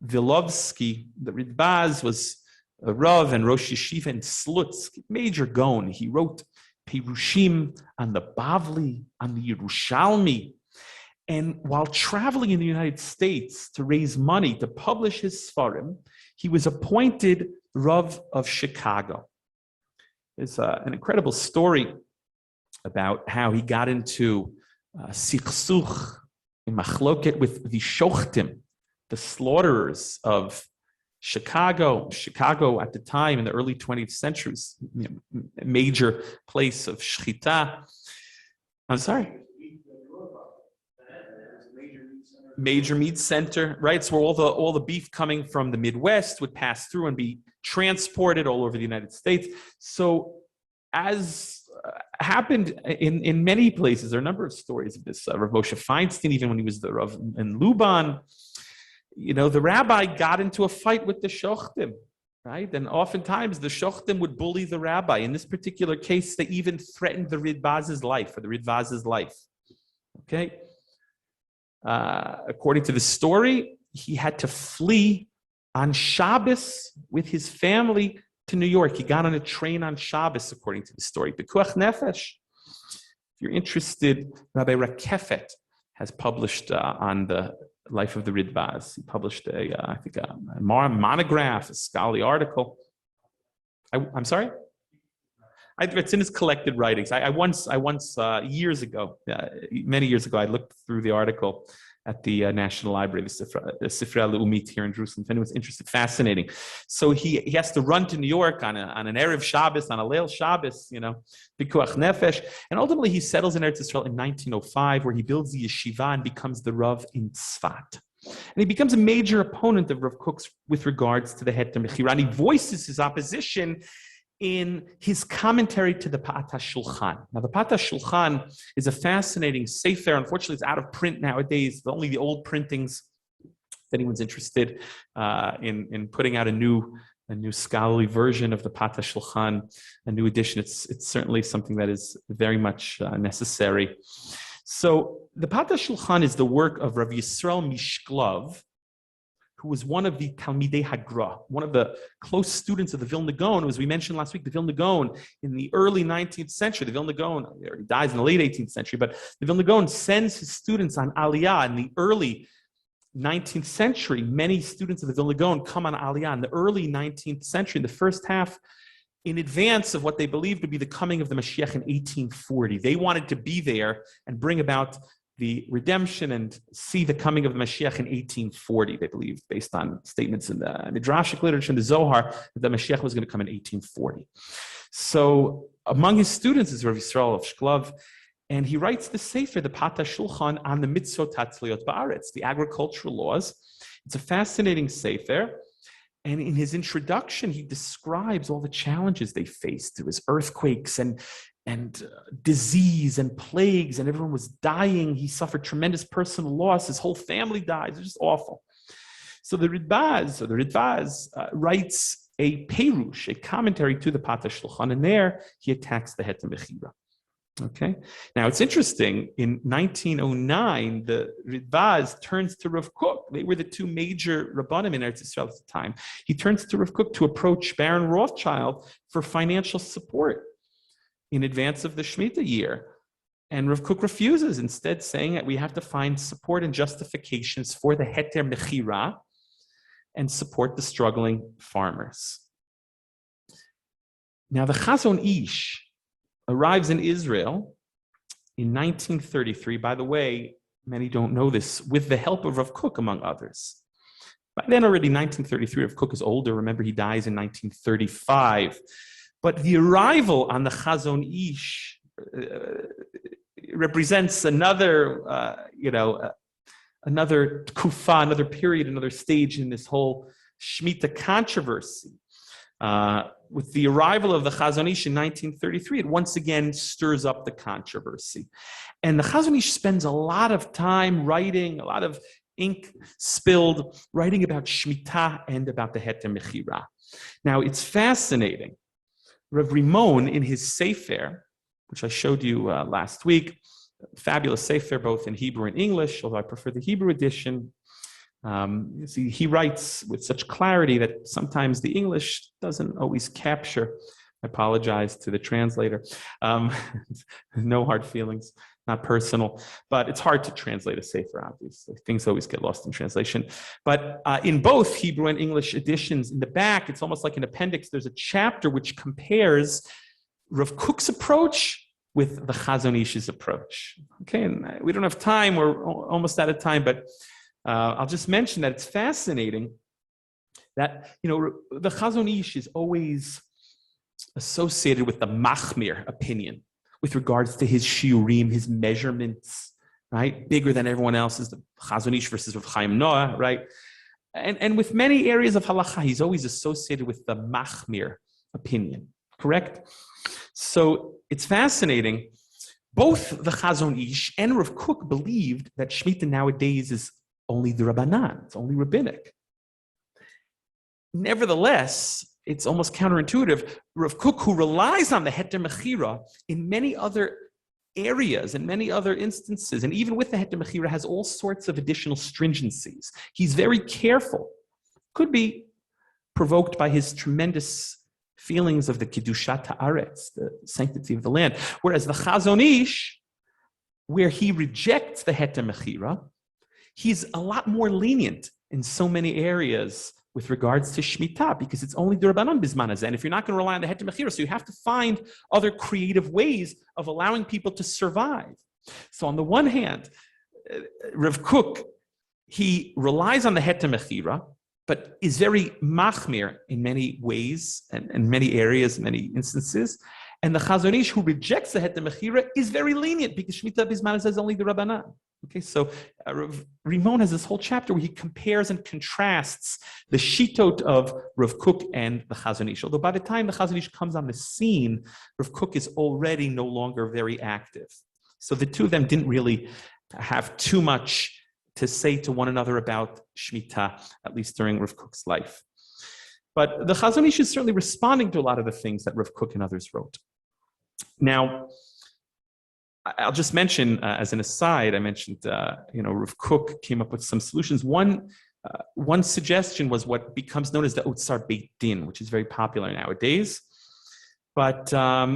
Vilovsky, the Ridbaz, was a Rav and Rosh Yeshiva in Slutsk, major Gaon. He wrote Perushim on the Bavli, on the Yerushalmi. And while traveling in the United States to raise money to publish his Sfarim, he was appointed Rav of Chicago. There's an incredible story about how he got into sichsuch, in machloket, with the shochtim, the slaughterers of Chicago. Chicago at the time in the early 20th century was a major place of shchita. I'm sorry? Major meat center, right? So where all the beef coming from the Midwest would pass through and be transported all over the United States. So as happened in many places, there are a number of stories of this. Rav Moshe Feinstein, even when he was the Rav in Luban, the rabbi got into a fight with the shochtim, right? And oftentimes the shochtim would bully the rabbi. In this particular case, they even threatened the Ridbaz's life, or the Ridvaz's life, okay? According to the story, he had to flee on Shabbos with his family to New York. He got on a train on Shabbos, according to the story. Pekuach Nefesh. If you're interested, Rabbi Rakefet has published on the life of the Ridbaz. He published a monograph, a scholarly article. I'm sorry? It's in his collected writings. I once years ago, many years ago, I looked through the article at the National Library, the Sifra Leumit here in Jerusalem. If anyone's interested, fascinating. So he has to run to New York on an Erev Shabbos, on a Leil Shabbos, Pikuach Nefesh, and ultimately he settles in Eretz Yisrael in 1905, where he builds the yeshiva and becomes the Rav in Tzfat. And he becomes a major opponent of Rav Kook's with regards to the Heter Mechira. And he voices his opposition in his commentary to the Pa'at HaShulchan. Now, the Pa'at HaShulchan is a fascinating sefer. Unfortunately, it's out of print nowadays. Only the old printings, if anyone's interested in putting out a new scholarly version of the Pa'at HaShulchan, a new edition, it's certainly something that is very much necessary. So the Pa'at HaShulchan is the work of Rav Yisrael Mishklov, who was one of the Talmidei Hagra, one of the close students of the Vilna Gaon. As we mentioned last week, the Vilna Gaon in the early 19th century, the Vilna Gaon, he dies in the late 18th century, but the Vilna Gaon sends his students on Aliyah in the early 19th century. Many students of the Vilna Gaon come on Aliyah in the early 19th century, in the first half, in advance of what they believed to be the coming of the Mashiach in 1840. They wanted to be there and bring about the redemption and see the coming of the Mashiach in 1840, they believed, based on statements in the Midrashic literature in the Zohar, that the Mashiach was going to come in 1840. So among his students is Rav Yisrael of Shklov, And he writes the Sefer, the Pata Shulchan, on the Mitzvot Tatzliot Ba'aretz, the agricultural laws. It's a fascinating Sefer. And in his introduction, he describes all the challenges they faced. There was earthquakes and disease and plagues, and everyone was dying. He suffered tremendous personal loss. His whole family died. It was just awful. So the Ritbaz writes a perush, a commentary to the Pata Shulchan, and there he attacks the Heter Mechira. Okay. Now it's interesting. In 1909, the Ritbaz turns to Rav Kook. They were the two major rabbanim in Eretz Yisrael at the time. He turns to Rav Kook to approach Baron Rothschild for financial support in advance of the Shemitah year. And Rav Kook refuses, instead saying that we have to find support and justifications for the Heter Mechira and support the struggling farmers. Now the Chazon Ish arrives in Israel in 1933. By the way, many don't know this, with the help of Rav Kook, among others. By then already, 1933, Rav Kook is older. Remember, he dies in 1935. But the arrival on the Chazon Ish represents another, another tkufa, another period, another stage in this whole Shemitah controversy. With the arrival of the Chazon Ish in 1933, it once again stirs up the controversy. And the Chazon Ish spends a lot of time writing, a lot of ink spilled, writing about Shemitah and about the Heter Mechira. Now, it's fascinating. Rav Rimon, in his Sefer, which I showed you last week, fabulous Sefer, both in Hebrew and English, although I prefer the Hebrew edition. You see, he writes with such clarity that sometimes the English doesn't always capture. I apologize to the translator. No hard feelings, not personal, but it's hard to translate a Sefer, obviously. Things always get lost in translation. But in both Hebrew and English editions, in the back, it's almost like an appendix. There's a chapter which compares Rav Kook's approach with the Chazon Ish's approach. Okay, and we don't have time, we're almost out of time, but I'll just mention that it's fascinating that, the Chazon Ish is always associated with the Machmir opinion with regards to his shiurim, his measurements, right? Bigger than everyone else is the Chazon Ish versus Rav Chaim Noah, right? And with many areas of halacha, he's always associated with the Machmir opinion, correct? So it's fascinating. Both the Chazon Ish and Rav Kook believed that Shemitah nowadays is only the Rabbanan, it's only rabbinic. Nevertheless, it's almost counterintuitive. Rav Kook, who relies on the Heter Mechira in many other areas and many other instances, and even with the Heter Mechira, has all sorts of additional stringencies. He's very careful. Could be provoked by his tremendous feelings of the Kiddushat Haaretz, the sanctity of the land. Whereas the Chazon Ish, where he rejects the Heter Mechira, he's a lot more lenient in so many areas with regards to Shemitah, because it's only the Rabbanan Bisman Hazeh. And if you're not going to rely on the Heter Mechira, so you have to find other creative ways of allowing people to survive. So on the one hand, Rav Kook, he relies on the Heter Mechira, but is very machmir in many ways and in many areas, many instances. And the Chazon Ish, who rejects the Heter Mechira, is very lenient because Shemitah Bisman Hazeh is only the Rabbanan. Okay, so Rav Rimon has this whole chapter where he compares and contrasts the shitot of Rav Kook and the Chazon Ish. Although by the time the Chazon Ish comes on the scene, Rav Kook is already no longer very active. So the two of them didn't really have too much to say to one another about Shemitah, at least during Rav Kook's life. But the Chazon Ish is certainly responding to a lot of the things that Rav Kook and others wrote. Now, I'll just mention, as an aside, I mentioned, Rav Kook came up with some solutions. One suggestion was what becomes known as the Otsar Beit Din, which is very popular nowadays. But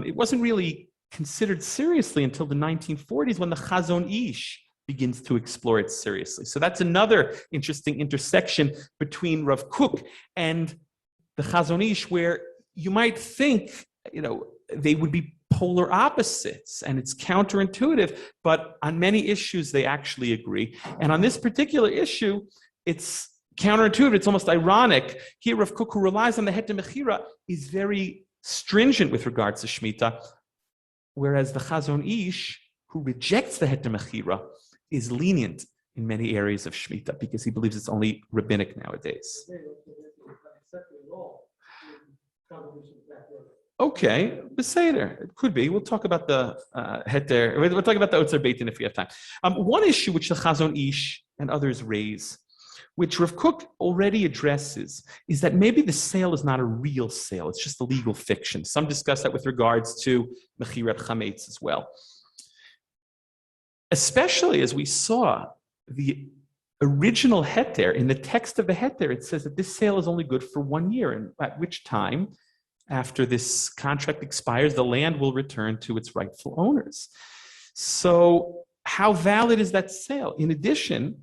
it wasn't really considered seriously until the 1940s when the Chazon Ish begins to explore it seriously. So that's another interesting intersection between Rav Kook and the Chazon Ish, where you might think, they would be polar opposites, and it's counterintuitive, but on many issues they actually agree. And on this particular issue, it's counterintuitive, it's almost ironic. Here, Rav Kook, who relies on the Heter Mechira, is very stringent with regards to Shemitah, whereas the Chazon Ish who rejects the Heter Mechira is lenient in many areas of Shemitah because he believes it's only rabbinic nowadays. Okay, Beseder, it could be. We'll talk about the Heter. We'll talk about the Otzer Beitin if we have time. One issue which the Chazon Ish and others raise, which Rav Kook already addresses, is that maybe the sale is not a real sale. It's just a legal fiction. Some discuss that with regards to Mechirat Chametz as well. Especially as we saw the original Heter, in the text of the Heter, it says that this sale is only good for 1 year, and at which time, after this contract expires, the land will return to its rightful owners. So how valid is that sale? In addition,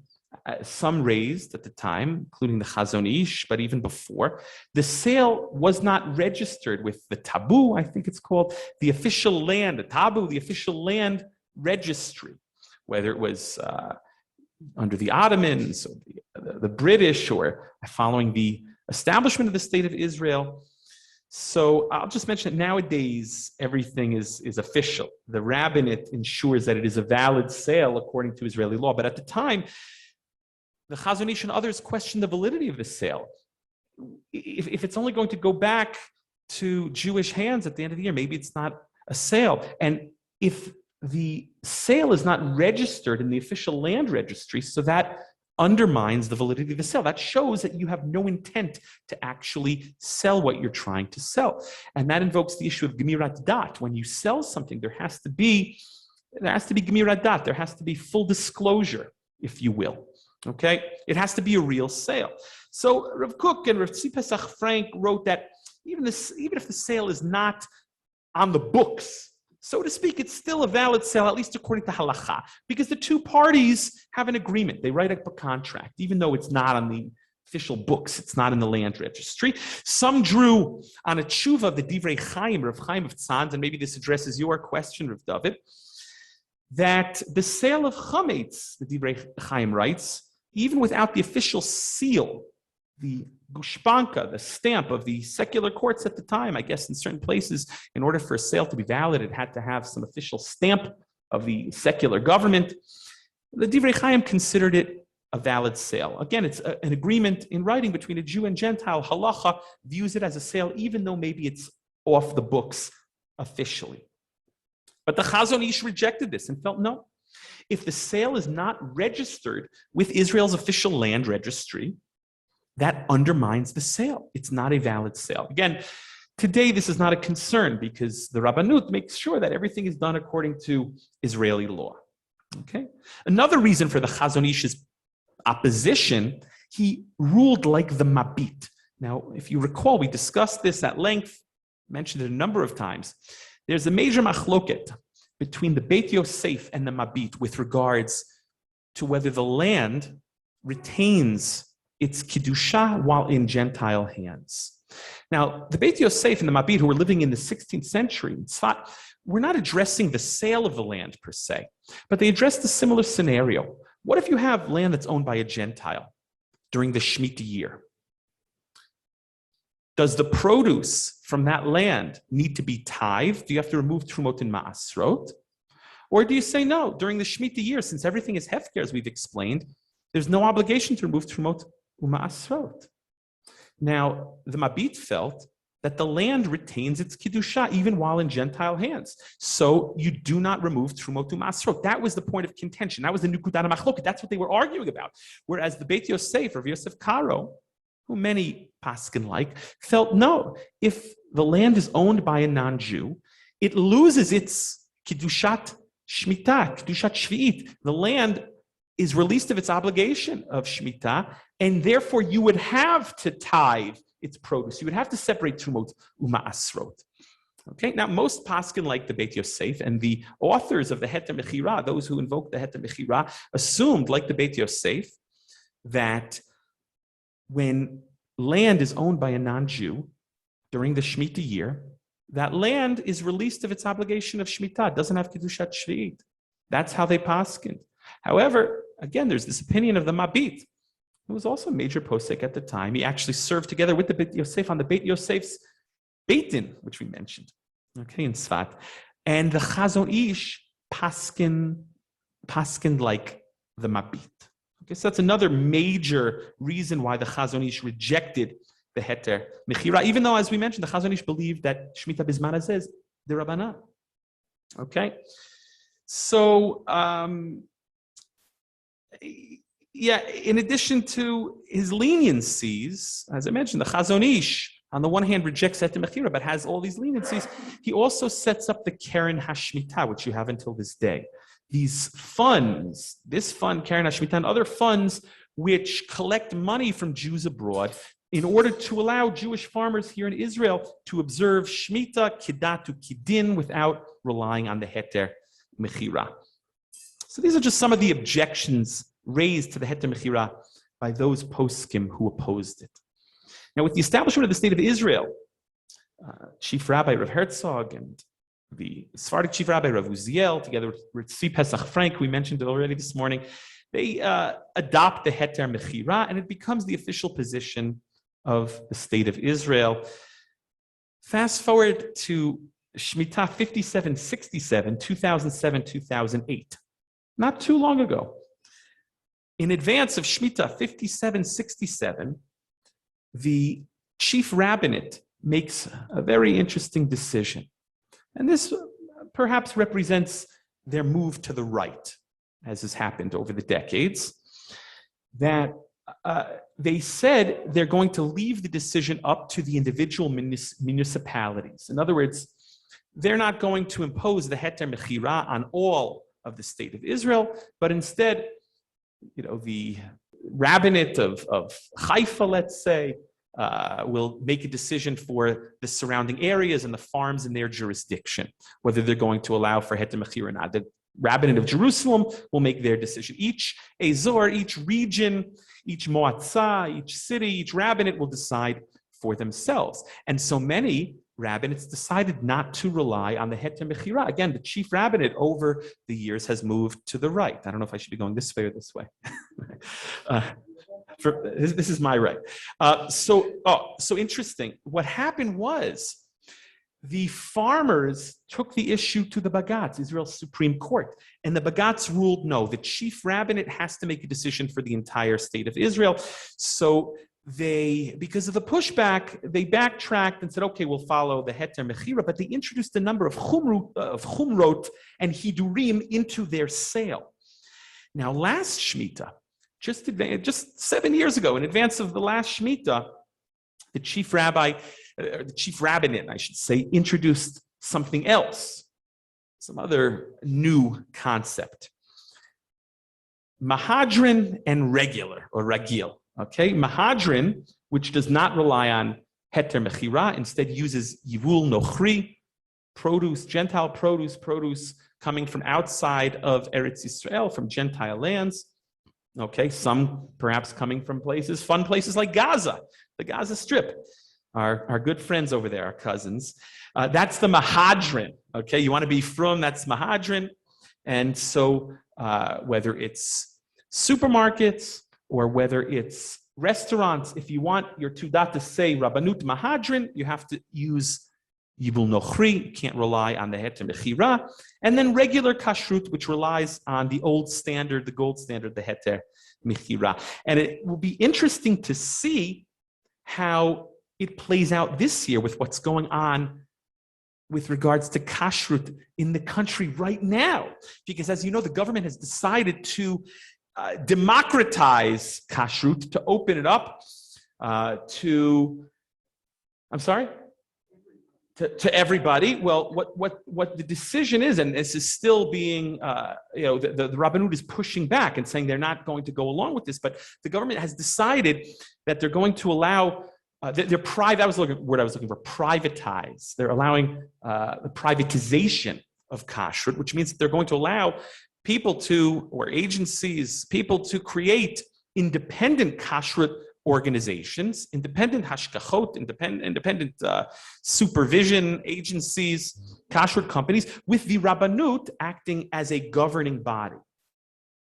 some raised at the time, including the Chazon Ish, but even before, the sale was not registered with the tabu, I think it's called, the official land, the tabu, the official land registry, whether it was under the Ottomans, or the British, or following the establishment of the State of Israel. So I'll just mention that nowadays everything is official. The rabbinate ensures that it is a valid sale according to Israeli law. But at the time, the Chazon Ish and others questioned the validity of the sale. If it's only going to go back to Jewish hands at the end of the year, maybe it's not a sale. And if the sale is not registered in the official land registry, so that undermines the validity of the sale. That shows that you have no intent to actually sell what you're trying to sell. And that invokes the issue of Gemirat Dat. When you sell something, there has to be Gemirat Dat. There has to be full disclosure, if you will. Okay? It has to be a real sale. So Rav Kook and Rav Tzvi Pesach Frank wrote that even if the sale is not on the books, so to speak, it's still a valid sale, at least according to halacha, because the two parties have an agreement. They write up a contract, even though it's not on the official books, it's not in the land registry. Some drew on a tshuva of the Divrei Chaim, Rav Chaim of Tzanz, and maybe this addresses your question, Rav David, that the sale of chametz, the Divrei Chaim writes, even without the official seal, the gushpanka, the stamp of the secular courts at the time, I guess in certain places, in order for a sale to be valid, it had to have some official stamp of the secular government. The Divrei Chaim considered it a valid sale. Again, it's an agreement in writing between a Jew and Gentile. Halacha views it as a sale, even though maybe it's off the books officially. But the Chazon Ish rejected this and felt no. If the sale is not registered with Israel's official land registry, that undermines the sale. It's not a valid sale. Again, today this is not a concern because the Rabbanut makes sure that everything is done according to Israeli law. Okay. Another reason for the Chazon Ish's opposition, he ruled like the Mabit. Now, if you recall, we discussed this at length, mentioned it a number of times. There's a major machloket between the Beit Yosef and the Mabit with regards to whether the land retains its Kiddusha while in Gentile hands. Now, the Beit Yosef and the Mabit, who were living in the 16th century, were not addressing the sale of the land per se, but they addressed a similar scenario. What if you have land that's owned by a Gentile during the Shemitah year? Does the produce from that land need to be tithed? Do you have to remove Trumot and Ma'asrot? Or do you say no, during the Shemitah year, since everything is Hefker, as we've explained, there's no obligation to remove Trumot Uma'asrot. Now, the Mabit felt that the land retains its Kiddusha even while in Gentile hands. So you do not remove Trumot Uma'asrot. That was the point of contention. That was the Nukudat HaMachloket. That's what they were arguing about. Whereas the Beit Yosef, Rav Yosef Karo, who many paskin like, felt no. If the land is owned by a non-Jew, it loses its Kiddushat Shemitah, Kiddushat Shvi'it. The land is released of its obligation of Shemitah, and therefore you would have to tithe its produce. You would have to separate Trumot Uma'asrot. Okay, now most paskin like the Beit Yosef, and the authors of the Heter Mechira, those who invoke the Heter Mechira, assumed, like the Beit Yosef, that when land is owned by a non-Jew during the Shemitah year, that land is released of its obligation of Shemitah. It doesn't have Kiddushat Shvi'it. That's how they paskined. However, again, there's this opinion of the Mabit, who was also a major posek at the time. He actually served together with the Beit Yosef on the Beit Yosef's Beitin, which we mentioned, okay, in Tzfat. And the Chazon Ish paskin like the Mabit. Okay, so that's another major reason why the Chazon Ish rejected the Heter Mechira, even though, as we mentioned, the Chazon Ish believed that Shemitah Bizman Hazeh is the Rabbanan. Okay, so in addition to his leniencies, as I mentioned, the Chazon Ish on the one hand rejects Heter Mechira, but has all these leniencies. He also sets up the Keren HaShmitah, which you have until this day. These funds, this fund, Keren HaShmitah, and other funds which collect money from Jews abroad in order to allow Jewish farmers here in Israel to observe Shemitah, Kidatu, Kidin without relying on the Heter Mechira. So these are just some of the objections raised to the Heter Mechira by those poskim who opposed it. Now, with the establishment of the State of Israel, Chief Rabbi Rav Herzog and the Sephardic Chief Rabbi Rav Uziel, together with Tzvi Pesach Frank, we mentioned it already this morning, they adopt the Heter Mechira, and it becomes the official position of the State of Israel. Fast forward to Shemitah 5767, 2007-2008, not too long ago. In advance of Shemitah 5767, the chief rabbinate makes a very interesting decision. And this perhaps represents their move to the right, as has happened over the decades, that they said they're going to leave the decision up to the individual municipalities. In other words, they're not going to impose the Heter Mechira on all of the State of Israel, but instead, the rabbinate of Haifa, let's say, will make a decision for the surrounding areas and the farms in their jurisdiction, whether they're going to allow for Heter Mechira or not. The rabbinate of Jerusalem will make their decision. Each Azor, each region, each Moatzah, each city, each rabbinate will decide for themselves. And so many rabbinates decided not to rely on the Heter Mechira. Again, the chief rabbinate over the years has moved to the right. I don't know if I should be going this way or this way. This is my right. So interesting. What happened was the farmers took the issue to the Bagatz, Israel's Supreme Court, and the Bagatz ruled no, the chief rabbinate has to make a decision for the entire State of Israel. So they, because of the pushback, they backtracked and said, okay, we'll follow the Heter Mechira, but they introduced a number of chumrot and hidurim into their sale. Now, last Shemitah, just 7 years ago, in advance of the last Shemitah, the chief rabbinate, I should say, introduced something else, some other new concept. Mahadrin and regular, or ragil. Okay, Mahadrin, which does not rely on Heter Mechira, instead uses Yivul Nochri, produce, Gentile produce coming from outside of Eretz Yisrael, from Gentile lands. Okay, some perhaps coming from fun places like Gaza, the Gaza Strip. Our good friends over there, our cousins. That's the Mahadrin. Okay, you want to be from, that's Mahadrin. And so whether it's supermarkets or whether it's restaurants, if you want your Tudat to say Rabbanut Mahadrin, you have to use Yibul Nochri, you can't rely on the Heter Mechira. And then regular Kashrut, which relies on the old standard, the gold standard, the Heter Mechira. And it will be interesting to see how it plays out this year with what's going on with regards to kashrut in the country right now. Because as you know, the government has decided to democratize kashrut, to open it up to everybody. Well, what the decision is, and this is still being, the Rabbanut is pushing back and saying they're not going to go along with this, but the government has decided that they're going to allow that was the word I was looking for, privatize. They're allowing the privatization of kashrut, which means that they're going to allow people or agencies, people to create independent kashrut organizations, independent hashkachot, independent supervision agencies, kashrut companies, with the Rabbanut acting as a governing body,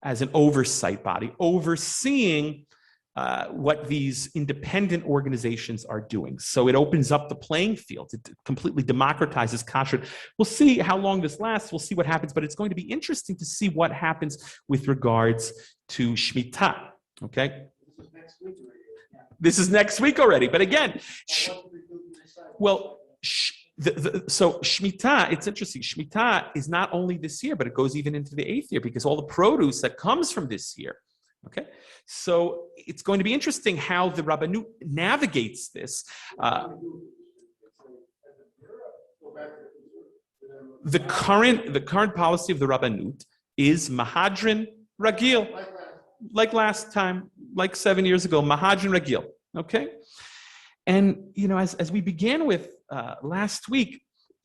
as an oversight body, overseeing what these independent organizations are doing. So it opens up the playing field. It completely democratizes kashrut. We'll see how long this lasts. We'll see what happens, but it's going to be interesting to see what happens with regards to Shemitah. Okay? This is next week already. But again, so Shemitah, it's interesting. Shemitah is not only this year, but it goes even into the 8th year because all the produce that comes from this year. Okay, so it's going to be interesting how the Rabbanut navigates this. The current policy of the Rabbanut is Mahadrin Ragil, like last time, like 7 years ago, Mahadrin Ragil. Okay, and as we began with last week,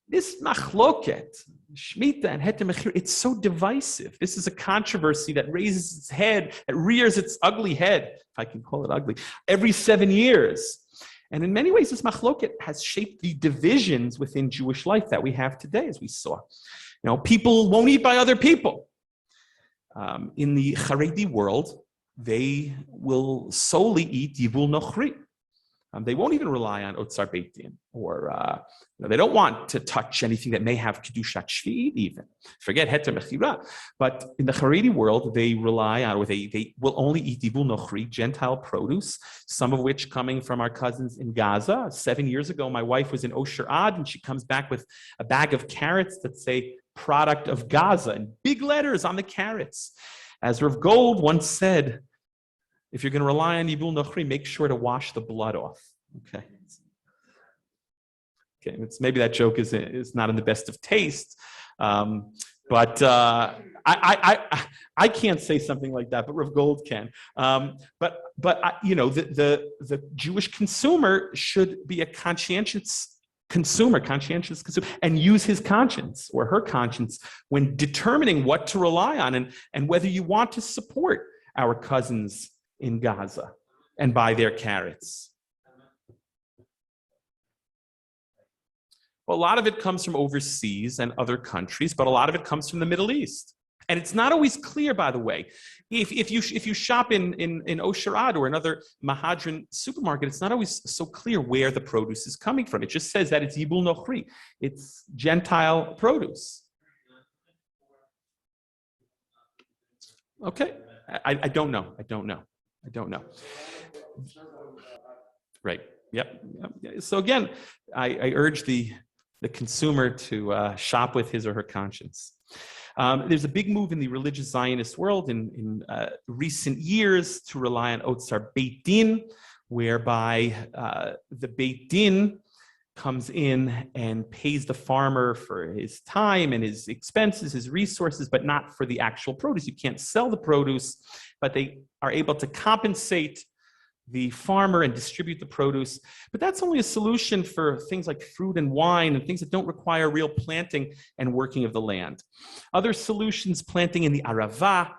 this machloket, Shemitah and Heter Mechira, it's so divisive. This is a controversy that raises its head, that rears its ugly head, if I can call it ugly, every 7 years. And in many ways, this machloket has shaped the divisions within Jewish life that we have today, as we saw. People won't eat by other people. In the Haredi world, they will solely eat Yibul Nochri. They won't even rely on Otzar Beit Din, or they don't want to touch anything that may have Kedushat Shvi'it even. Forget Heter Mechira. But in the Haredi world, they rely on, or they will only eat Yibul Nochri, Gentile produce, some of which coming from our cousins in Gaza. 7 years ago, my wife was in Osher Ad, and she comes back with a bag of carrots that say product of Gaza, in big letters on the carrots. As Rav Gold once said, if you're going to rely on Yibul Nochri, make sure to wash the blood off. Okay. Maybe that joke is not in the best of taste, but I can't say something like that, but Rav Gold can. But the Jewish consumer should be a conscientious consumer, and use his conscience or her conscience when determining what to rely on and whether you want to support our cousins in Gaza and buy their carrots. Well, a lot of it comes from overseas and other countries, but a lot of it comes from the Middle East. And it's not always clear, by the way. If you shop in Osher Ad or another Mahadran supermarket, it's not always so clear where the produce is coming from. It just says that it's Yibul Nochri. It's Gentile produce. Okay. I don't know. Right. Yep. So again, I urge the consumer to shop with his or her conscience. There's a big move in the religious Zionist world in recent years to rely on Otzar Beit Din, whereby the Beit Din comes in and pays the farmer for his time and his expenses, his resources, but not for the actual produce. You can't sell the produce, but they are able to compensate the farmer and distribute the produce. But that's only a solution for things like fruit and wine and things that don't require real planting and working of the land. Other solutions, planting in the Arava,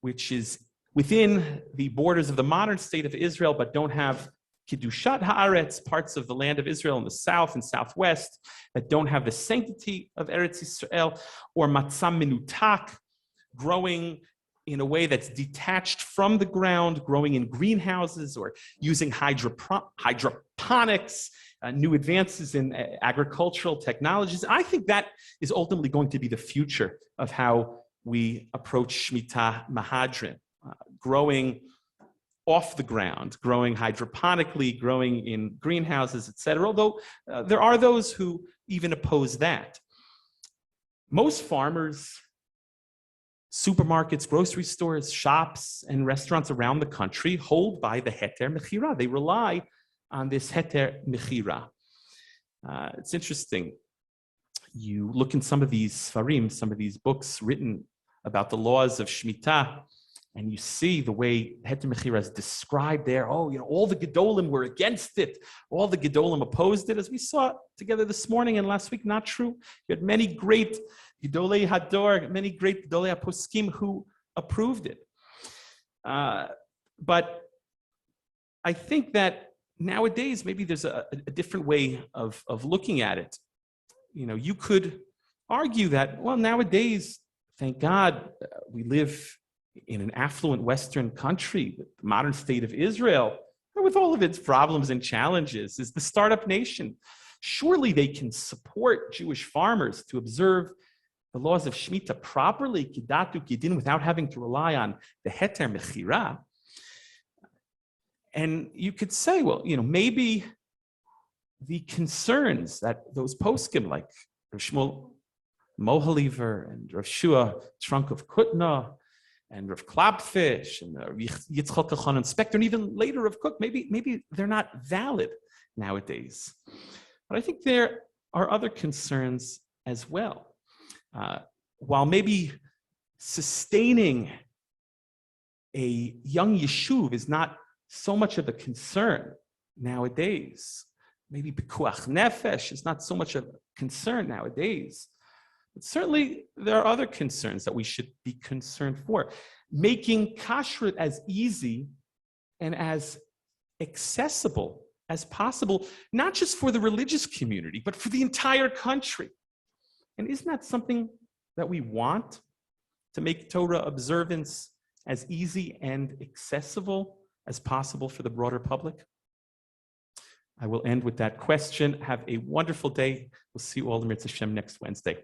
which is within the borders of the modern state of Israel, but don't have Kiddushat Haaretz, parts of the land of Israel in the south and southwest that don't have the sanctity of Eretz Yisrael, or Matzah Minutak, growing in a way that's detached from the ground, growing in greenhouses or using hydroponics, new advances in agricultural technologies. I think that is ultimately going to be the future of how we approach Shemitah Mahadrin, growing off the ground, growing hydroponically, growing in greenhouses, etc. Although there are those who even oppose that. Most farmers, supermarkets, grocery stores, shops, and restaurants around the country hold by the Heter Mechira. They rely on this Heter Mechira. It's interesting. You look in some of these Sfarim, some of these books written about the laws of Shemitah, and you see the way Heter Mechira is described there. All the Gedolim were against it. All the Gedolim opposed it. As we saw together this morning and last week, not true. You had many great Gedolei Hador, many great Gedolei HaPoskim who approved it. But I think that nowadays, maybe there's a different way of looking at it. You could argue that, well, nowadays, thank God, we live in an affluent Western country, the modern state of Israel, with all of its problems and challenges, is the startup nation. Surely they can support Jewish farmers to observe the laws of Shemitah properly, kidatu kidin, without having to rely on the Heter Mechira. And you could say, well, maybe the concerns that those poskim, like Rav Shmuel Mohaliver and Rav Shua Trunk of Kutna and Rav Klapfish and Yitzchak Elchanan Spector, and even later Rav Kook, maybe they're not valid nowadays. But I think there are other concerns as well. While maybe sustaining a young yeshuv is not so much of a concern nowadays, maybe pikuach nefesh is not so much of a concern nowadays, but certainly there are other concerns that we should be concerned for. Making kashrut as easy and as accessible as possible, not just for the religious community, but for the entire country. And isn't that something that we want, to make Torah observance as easy and accessible as possible for the broader public? I will end with that question. Have a wonderful day. We'll see you all in Mitzvah Hashem next Wednesday.